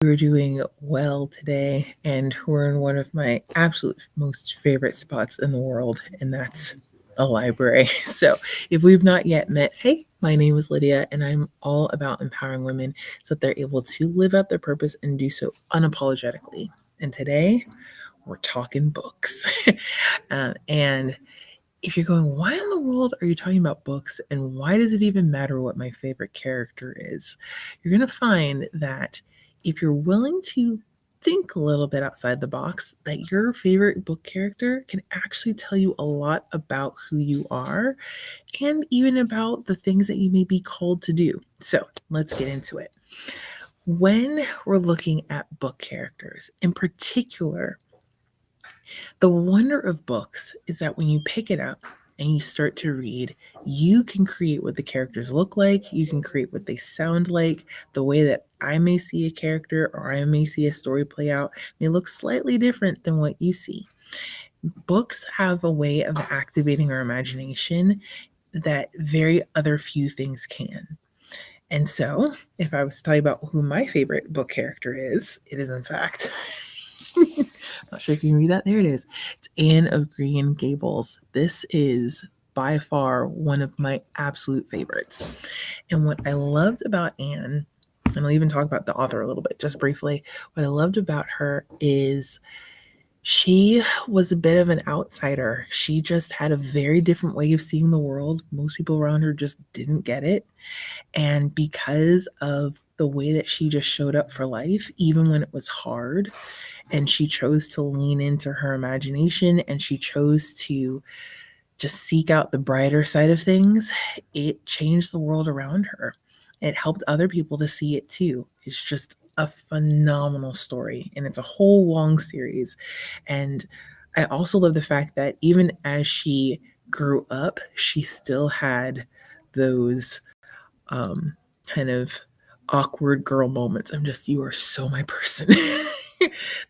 We're doing well today, and we're in one of my absolute most favorite spots in the world, and that's a library. So, if we've not yet met, hey, my name is Lydia, and I'm all about empowering women so that they're able to live out their purpose and do so unapologetically. And today, we're talking books. And if you're going, why in the world are you talking about books, and why does it even matter what my favorite character is? You're going to find that if you're willing to think a little bit outside the box, that your favorite book character can actually tell you a lot about who you are and even about the things that you may be called to do. So let's get into it. When we're looking at book characters, in particular, the wonder of books is that when you pick it up and you start to read, you can create what the characters look like, you can create what they sound like. The way that I may see a character or I may see a story play out may look slightly different than what you see. Books have a way of activating our imagination that very other few things can. And so, if I was to tell you about who my favorite book character is, it is in fact not sure if you can read that. There it is. It's Anne of Green Gables. This is by far one of my absolute favorites. And what I loved about Anne, and I'll even talk about the author a little bit, just briefly. What I loved about her is she was a bit of an outsider. She just had a very different way of seeing the world. Most people around her just didn't get it. And because of the way that she just showed up for life, even when it was hard, and she chose to lean into her imagination and she chose to just seek out the brighter side of things, it changed the world around her. It helped other people to see it too. It's just a phenomenal story, and it's a whole long series. And I also love the fact that even as she grew up, she still had those kind of awkward girl moments. I'm just, you are so my person.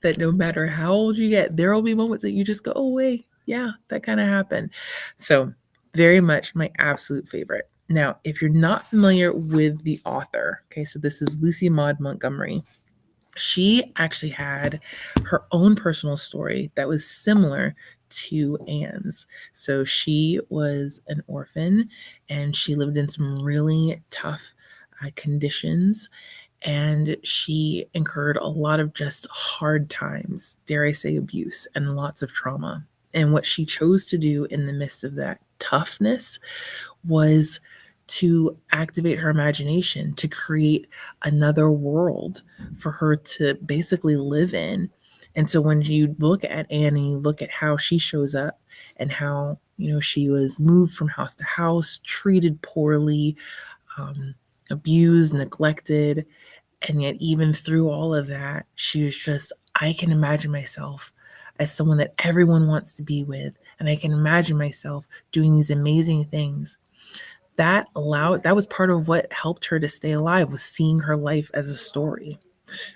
That no matter how old you get, there will be moments that you just go, oh, wait, yeah, that kind of happened. So, very much my absolute favorite. Now, if you're not familiar with the author, okay, so this is Lucy Maud Montgomery. She actually had her own personal story that was similar to Anne's. So she was an orphan and she lived in some really tough conditions, and she incurred a lot of just hard times, dare I say abuse, and lots of trauma. And what she chose to do in the midst of that toughness was to activate her imagination, to create another world for her to basically live in. And so when you look at Annie, look at how she shows up and how, she was moved from house to house, treated poorly, um, abused, neglected. And yet, even through all of that, she was just, I can imagine myself as someone that everyone wants to be with. And I can imagine myself doing these amazing things. That was part of what helped her to stay alive, was seeing her life as a story.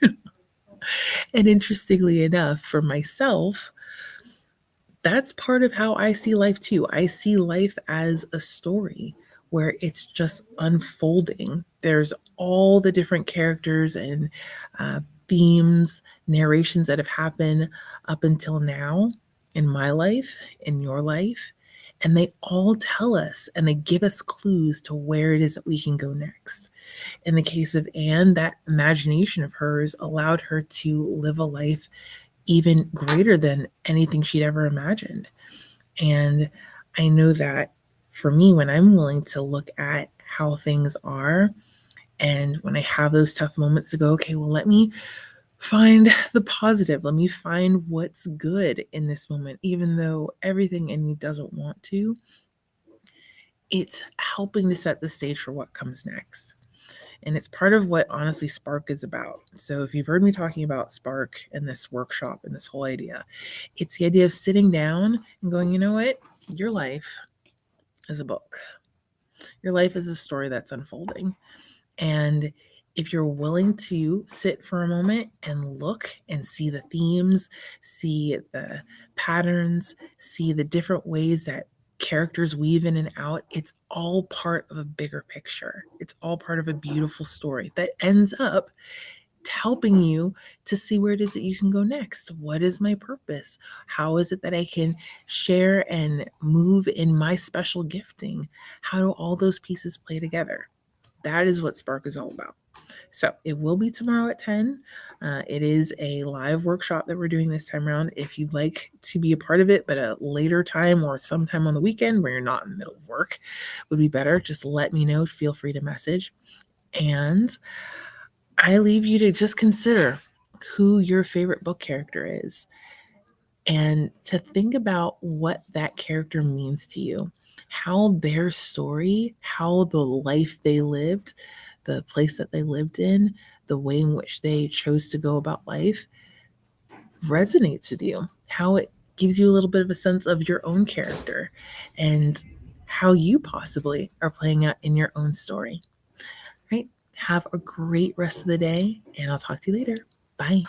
And interestingly enough, for myself, that's part of how I see life too. I see life as a story where it's just unfolding. There's all the different characters and themes, narrations that have happened up until now in my life, in your life, and they all tell us and they give us clues to where it is that we can go next. In the case of Anne, that imagination of hers allowed her to live a life even greater than anything she'd ever imagined. And I know that for me, when I'm willing to look at how things are, and when I have those tough moments to go, okay, well, let me find the positive. Let me find what's good in this moment, even though everything in me doesn't want to. It's helping to set the stage for what comes next. And it's part of what honestly Spark is about. So if you've heard me talking about Spark and this workshop and this whole idea, it's the idea of sitting down and going, you know what? Your life is a book. Your life is a story that's unfolding. And if you're willing to sit for a moment and look and see the themes, see the patterns, see the different ways that characters weave in and out, it's all part of a bigger picture. It's all part of a beautiful story that ends up helping you to see where it is that you can go next. What is my purpose? How is it that I can share and move in my special gifting? How do all those pieces play together? That is what Spark is all about. So it will be tomorrow at 10. It is a live workshop that we're doing this time around. If you'd like to be a part of it, but a later time or sometime on the weekend where you're not in the middle of work would be better, just let me know. Feel free to message. And I leave you to just consider who your favorite book character is and to think about what that character means to you, how their story, how the life they lived, the place that they lived in, the way in which they chose to go about life resonates with you, how it gives you a little bit of a sense of your own character and how you possibly are playing out in your own story. Right? Have a great rest of the day, and I'll talk to you later. Bye.